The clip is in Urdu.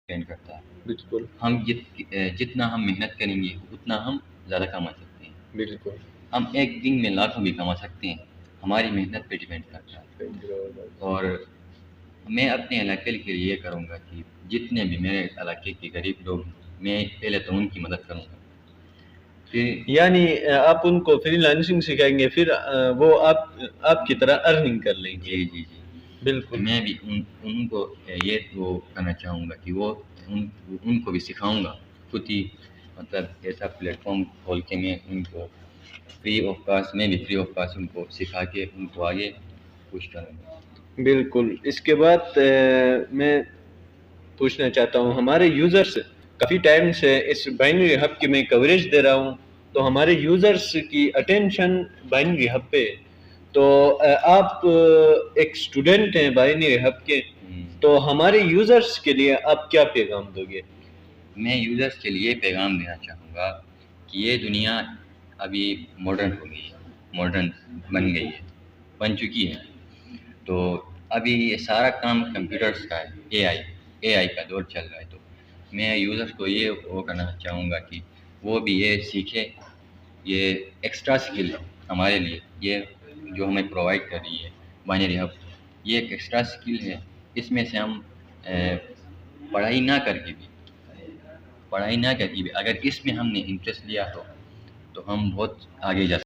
ڈپینڈ کرتا ہے. بالکل ہم جتنا ہم محنت کریں گے اتنا ہم زیادہ کما سکتے ہیں. بالکل. ہم ایک دن میں لاکھوں بھی کما سکتے ہیں، ہماری محنت پہ ڈپینڈ کرتا ہے. اور میں اپنے علاقے کے لیے یہ کروں گا کہ جتنے بھی میرے علاقے کے غریب لوگ ہیں میں پہلے تو ان کی مدد کروں گا. یعنی آپ ان کو فری لانسنگ سکھائیں گے، پھر وہ آپ کی طرح ارننگ کر لیں گے. جی جی جی بالکل. میں بھی ان کو یہ وہ کرنا چاہوں گا کہ وہ ان کو بھی سکھاؤں گا خود ہی، مطلب ایسا پلیٹ فارم کھول کے میں ان کو فری آف کاسٹ ان کو سکھا کے ان کو آگے پوچھ کروں گا. بالکل. اس کے بعد میں پوچھنا چاہتا ہوں، ہمارے یوزرس کافی ٹائم سے اس بائنری ہب کی میں کوریج دے رہا ہوں، تو ہمارے یوزرس کی اٹینشن بائنری ہب پہ. تو آپ ایک اسٹوڈنٹ ہیں بائنری ہب کے، تو ہمارے یوزرس کے لیے آپ کیا پیغام دو گے؟ میں یوزرس کے لیے پیغام دینا چاہوں گا کہ یہ دنیا ابھی ماڈرن ہو گئی ہے، ماڈرن بن چکی ہے. تو ابھی یہ سارا کام کمپیوٹرس کا ہے، اے آئی کا دور چل رہا ہے. تو میں یوزرس کو یہ وہ کرنا چاہوں گا کہ وہ بھی یہ سیکھے. یہ ایکسٹرا اسکل ہے ہمارے لیے، یہ جو ہمیں پرووائڈ کر رہی ہے بائنری ہب، یہ ایک ایکسٹرا اسکل ہے. اس میں سے ہم پڑھائی نہ کر کے بھی اگر اس میں ہم نے انٹرسٹ لیا تو ہم بہت آگے جا سکتے ہیں.